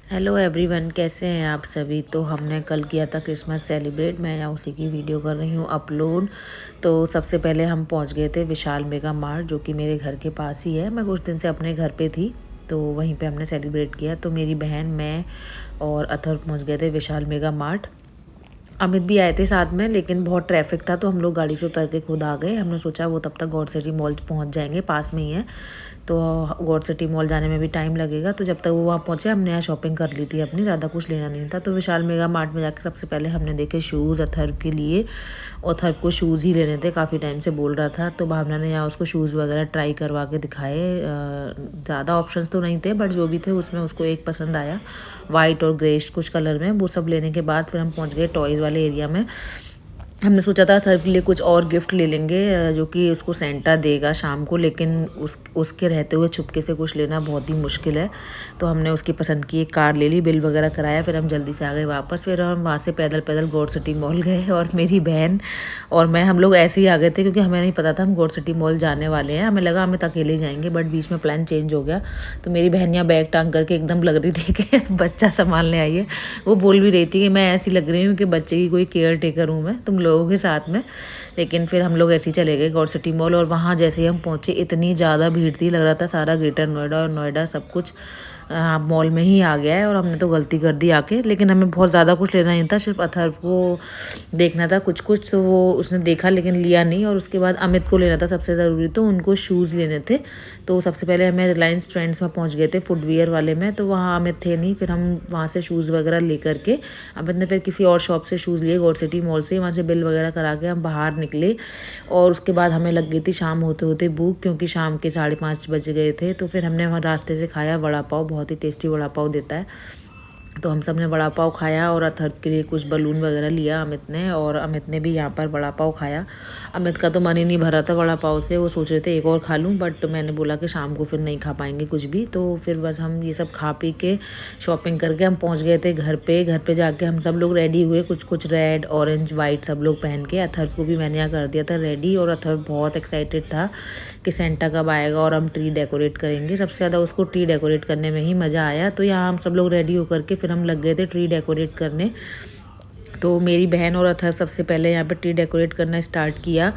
Hello everyone, कैसे हैं आप सभी। तो हमने कल किया था क्रिसमस सेलिब्रेट। मैं यहाँ उसी की वीडियो कर रही हूँ अपलोड। तो सबसे पहले हम पहुँच गए थे विशाल मेगा मार्ट, जो कि मेरे घर के पास ही है। मैं कुछ दिन से अपने घर पे थी, तो वहीं पे हमने सेलिब्रेट किया। तो मेरी बहन, मैं और अथर्व पहुँच गए थे विशाल मेगा मार्ट। अमित भी आए थे साथ में, लेकिन बहुत ट्रैफिक था तो हम लोग गाड़ी से उतर के खुद आ गए। हमने सोचा वो तब तक गॉड सिटी मॉल पहुंच जाएंगे, पास में ही है। तो गॉड सिटी मॉल जाने में भी टाइम लगेगा, तो जब तक वो वहाँ पहुँचे हमने यहाँ शॉपिंग कर ली थी अपनी। ज़्यादा कुछ लेना नहीं था। तो विशाल मेगा मार्ट में जाके सबसे पहले हमने देखे शूज़ अथर्व के लिए। अथर्व को शूज़ ही लेने थे, काफ़ी टाइम से बोल रहा था। तो भावना ने यहाँ उसको शूज़ वगैरह ट्राई करवा के दिखाए। ज़्यादा ऑप्शंस तो नहीं थे, बट जो भी थे उसमें उसको एक पसंद आया, वाइट और ग्रेश कुछ कलर में। वो सब लेने के बाद फिर हम पहुँच गए टॉयज़ वाले एरिया में। हमने सोचा था अथर्व के लिए कुछ और गिफ्ट ले लेंगे, जो कि उसको सेंटा देगा शाम को, लेकिन उसके रहते हुए छुपके से कुछ लेना बहुत ही मुश्किल है। तो हमने उसकी पसंद की एक कार ले ली, बिल वगैरह कराया, फिर हम जल्दी से आ गए वापस। फिर हम वहाँ से पैदल पैदल गॉड सिटी मॉल गए, और मेरी बहन और मैं, हम लोग ऐसे ही आ गए थे क्योंकि हमें नहीं पता था हम गॉड सिटी मॉल जाने वाले हैं। हमें लगा हमें अकेले जाएंगे, बट बीच में प्लान चेंज हो गया। तो मेरी बहन यहाँ बैग टांग करके एकदम लग रही थी कि बच्चा संभालने आई है। वो बोल भी रही थी कि मैं ऐसी लग रही हूँ कि बच्चे की कोई केयर टेकर हूँ मैं तुम लोगों के साथ में। लेकिन फिर हम लोग ऐसे ही चले गए गॉड सिटी मॉल, और वहाँ जैसे ही हम पहुँचे इतनी ज़्यादा भीड़ थी, लग रहा था सारा ग्रेटर नोएडा और नोएडा सब कुछ मॉल में ही आ गया है। और हमने तो गलती कर दी आके, लेकिन हमें बहुत ज़्यादा कुछ लेना नहीं था, सिर्फ अथर्व को देखना था कुछ कुछ। तो वो उसने देखा लेकिन लिया नहीं। और उसके बाद अमित को लेना था सबसे ज़रूरी, तो उनको शूज़ लेने थे। तो सबसे पहले हमें रिलायंस ट्रेंड्स में पहुंच गए थे, फुटवियर वाले में। तो वहाँ अमित थे नहीं, फिर हम वहाँ से शूज़ वगैरह लेकर के अमित ने फिर किसी और शॉप से शूज़ लिए, गॉड सिटी मॉल से। वहाँ से बिल वगैरह करा के हम बाहर निकले, और उसके बाद हमें लग गई थी शाम होते होते भूख, क्योंकि शाम के 5:30 बज गए थे। तो फिर हमने वहाँ रास्ते से खाया वड़ा पाव, बहुत ही टेस्टी वड़ा पाव देता है। तो हम सब ने वड़ा पाव खाया, और अथर्व के लिए कुछ बलून वगैरह लिया अमित ने, और अमित ने भी यहाँ पर वड़ा पाव खाया। अमित का तो मन ही नहीं भरा था वड़ा पाव से, वो सोच रहे थे एक और खा लूँ, बट मैंने बोला कि शाम को फिर नहीं खा पाएंगे कुछ भी। तो फिर बस हम ये सब खा पी के शॉपिंग करके हम पहुँच गए थे घर पे। घर पे जाके हम सब लोग रेडी हुए, कुछ कुछ रेड ऑरेंज वाइट सब लोग पहन के। अथर्व को भी मैंने यहाँ कर दिया था रेडी, और अथर्व बहुत एक्साइटेड था कि सेंटा कब आएगा और हम ट्री डेकोरेट करेंगे। सबसे ज़्यादा उसको ट्री डेकोरेट करने में ही मज़ा आया। तो यहाँ हम सब लोग रेडी होकर के फिर हम लग गए थे ट्री डेकोरेट करने। तो मेरी बहन और अथर्व सबसे पहले यहाँ पे ट्री डेकोरेट करना स्टार्ट किया।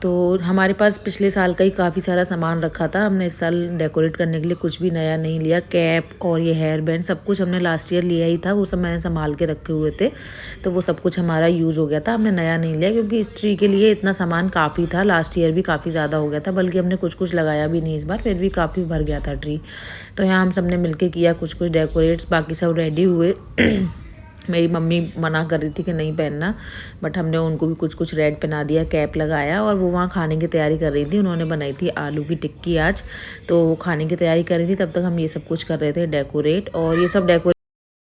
तो हमारे पास पिछले साल का ही काफ़ी सारा सामान रखा था। हमने इस साल डेकोरेट करने के लिए कुछ भी नया नहीं लिया। कैप और ये हेयर बैंड सब कुछ हमने लास्ट ईयर लिया ही था, वो सब मैंने संभाल के रखे हुए थे। तो वो सब कुछ हमारा यूज़ हो गया था, हमने नया नहीं लिया, क्योंकि इस ट्री के लिए इतना सामान काफ़ी था। लास्ट ईयर भी काफ़ी ज़्यादा हो गया था, बल्कि हमने कुछ कुछ लगाया भी नहीं इस बार, फिर भी काफ़ी भर गया था ट्री। तो यहाँ हम सब ने मिल किया कुछ कुछ डेकोरेट्स, बाकी सब रेडी हुए। मेरी मम्मी मना कर रही थी कि नहीं पहनना, बट हमने उनको भी कुछ कुछ रेड पहना दिया, कैप लगाया, और वो वहाँ खाने की तैयारी कर रही थी। उन्होंने बनाई थी आलू की टिक्की आज, तो वो खाने की तैयारी कर रही थी। तब तक हम ये सब कुछ कर रहे थे डेकोरेट। और ये सब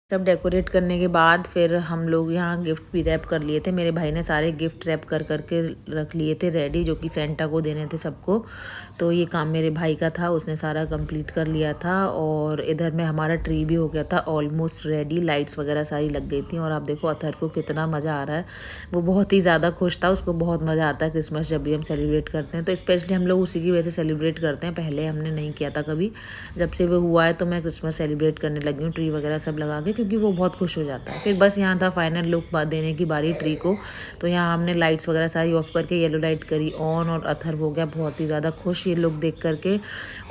डेकोरेट करने के बाद फिर हम लोग यहाँ गिफ्ट भी रैप कर लिए थे। मेरे भाई ने सारे गिफ्ट रैप कर करके रख लिए थे रेडी, जो कि सेंटा को देने थे सबको। तो ये काम मेरे भाई का था, उसने सारा कंप्लीट कर लिया था। और इधर में हमारा ट्री भी हो गया था ऑलमोस्ट रेडी, लाइट्स वगैरह सारी लग गई थी। और आप देखो अथर्व को कितना मज़ा आ रहा है, वो बहुत ही ज़्यादा खुश था। उसको बहुत मज़ा आता है क्रिसमस जब भी हम सेलिब्रेट करते हैं। तो स्पेशली हम लोग उसी की वजह से सेलिब्रेट करते हैं, पहले हमने नहीं किया था कभी। जब से वो हुआ है तो मैं क्रिसमस सेलिब्रेट करने लगी हूँ, ट्री वगैरह सब लगा के, क्योंकि वो बहुत खुश हो जाता है। फिर बस यहाँ था फाइनल लुक देने की बारी ट्री को। तो यहाँ हमने लाइट्स वगैरह सारी ऑफ करके येलो लाइट करी ऑन, और अथर्व हो गया बहुत ही ज़्यादा खुश ये लुक देख करके।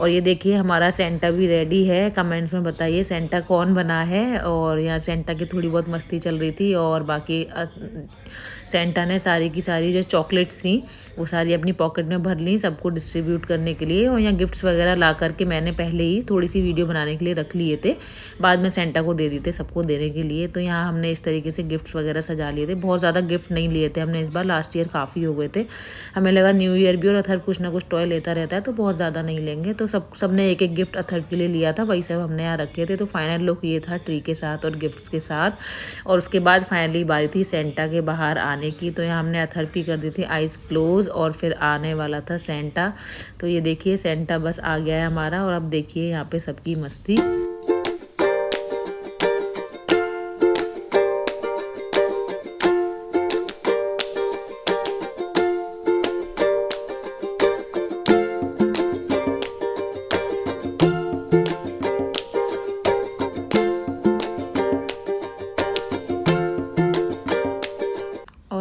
और ये देखिए हमारा सेंटा भी रेडी है। कमेंट्स में बताइए सेंटा कौन बना है। और यहाँ सेंटा की थोड़ी बहुत मस्ती चल रही थी, और बाकी सेंटा ने सारी की सारी जो चॉकलेट्स थी वो सारी अपनी पॉकेट में भर ली, सबको डिस्ट्रीब्यूट करने के लिए। और यहाँ गिफ्ट्स वगैरह ला करके मैंने पहले ही थोड़ी सी वीडियो बनाने के लिए रख लिए थे, बाद में सेंटा को दे दिए थे सबको देने के लिए। तो यहाँ हमने इस तरीके से गिफ्ट्स वगैरह सजा लिए थे। बहुत ज़्यादा गिफ्ट नहीं लिए थे हमने इस बार, लास्ट ईयर काफ़ी हो गए थे। हमें लगा न्यू ईयर भी और अथर्व कुछ ना कुछ टॉय लेता रहता है, तो बहुत ज़्यादा नहीं लेंगे। तो सबने एक एक गिफ्ट अथर्व के लिए लिया था, वही सब हमने यहाँ रखे थे। तो फाइनल लुक ये था ट्री के साथ और गिफ्ट्स के साथ। और उसके बाद फाइनली बारी थी सेंटा के बाहर आने की। तो यहाँ हमने अथर्व की कर दी थी आइज़ क्लोज, और फिर आने वाला था सेंटा। तो ये देखिए सेंटा बस आ गया है हमारा, और अब देखिए यहाँ पे सबकी मस्ती।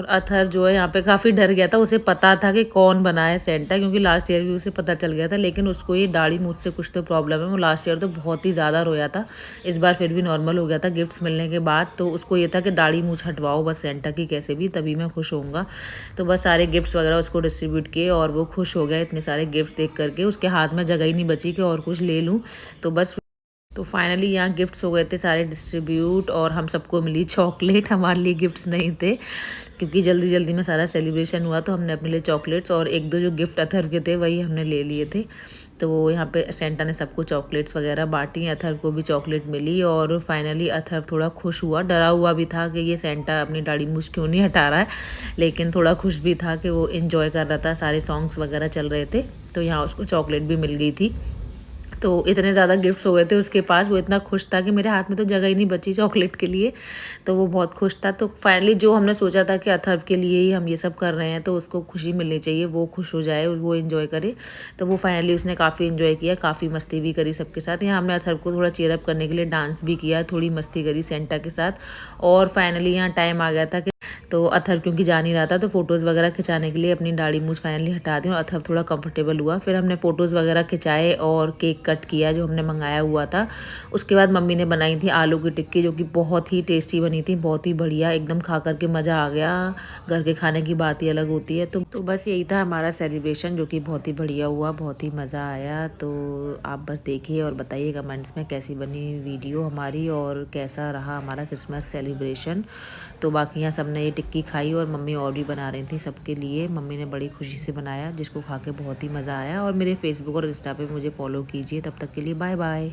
अथर जो है यहाँ पे काफ़ी डर गया था, उसे पता था कि कौन बना है सेंटा, क्योंकि लास्ट ईयर भी उसे पता चल गया था, लेकिन उसको ये दाढ़ी मूंछ से कुछ तो प्रॉब्लम है। वो लास्ट ईयर तो बहुत ही ज़्यादा रोया था, इस बार फिर भी नॉर्मल हो गया था गिफ्ट्स मिलने के बाद। तो उसको ये था कि दाढ़ी मूंछ हटवाओ बस सेंटा की कैसे भी, तभी मैं खुश होऊंगा। तो बस सारे गिफ्ट्स वगैरह उसको डिस्ट्रीब्यूट किए और वो खुश हो गया इतने सारे गिफ्ट देख करके। उसके हाथ में जगह ही नहीं बची कि और कुछ ले लूँ। तो बस तो फाइनली यहाँ गिफ्ट्स हो गए थे सारे डिस्ट्रीब्यूट और हम सबको मिली चॉकलेट। हमारे लिए गिफ्ट्स नहीं थे क्योंकि जल्दी जल्दी में सारा सेलिब्रेशन हुआ, तो हमने अपने लिए चॉकलेट्स और एक दो जो गिफ्ट अथर के थे वही हमने ले लिए थे। तो वो यहाँ पे सेंटा ने सबको चॉकलेट्स वगैरह बांटी, अथर को भी चॉकलेट मिली और फाइनली अथर थोड़ा खुश हुआ। डरा हुआ भी था कि ये सेंटा अपनी दाढ़ी मूंछ क्यों नहीं हटा रहा है, लेकिन थोड़ा खुश भी था कि वो इन्जॉय कर रहा था, सारे सॉन्ग्स वगैरह चल रहे थे। तो यहाँ उसको चॉकलेट भी मिल गई थी। तो इतने ज़्यादा गिफ्ट्स हो गए थे उसके पास, वो इतना खुश था कि मेरे हाथ में तो जगह ही नहीं बची चॉकलेट के लिए। तो वो बहुत खुश था। तो फाइनली जो हमने सोचा था कि अथर्व के लिए ही हम ये सब कर रहे हैं, तो उसको खुशी मिलनी चाहिए, वो खुश हो जाए, वो इन्जॉय करे। तो वो फाइनली उसने काफ़ी इन्जॉय किया, काफ़ी मस्ती भी करी सबके साथ। यहाँ हमने अथर्व को थोड़ा चेयरअप करने के लिए डांस भी किया, थोड़ी मस्ती करी सेंटा के साथ। और फाइनली यहाँ टाइम आ गया था कि तो अथर्व क्योंकि जा नहीं रहा था, तो फ़ोटोज़ वगैरह खिंचाने के लिए अपनी दाढ़ी मूंछ फाइनली हटा दी और अथर्व थोड़ा कंफर्टेबल हुआ। फिर हमने फ़ोटोज़ वगैरह खिंचाए और केक कट किया जो हमने मंगाया हुआ था। उसके बाद मम्मी ने बनाई थी आलू की टिक्की, जो कि बहुत ही टेस्टी बनी थी, बहुत ही बढ़िया, एकदम खा कर के मज़ा आ गया। घर के खाने की बात ही अलग होती है। तो बस यही था हमारा सेलिब्रेशन, जो कि बहुत ही बढ़िया हुआ, बहुत ही मज़ा आया। तो आप बस देखिए और बताइए कमेंट्स में कैसी बनी वीडियो हमारी और कैसा रहा हमारा क्रिसमस सेलिब्रेशन। तो बाकी यहाँ सबने ये टिक्की खाई और मम्मी और भी बना रही थी सबके लिए। मम्मी ने बड़ी खुशी से बनाया, जिसको खा के बहुत ही मज़ा आया। और मेरे फेसबुक और इंस्टा पे मुझे फॉलो कीजिए। तब तक के लिए बाय बाय।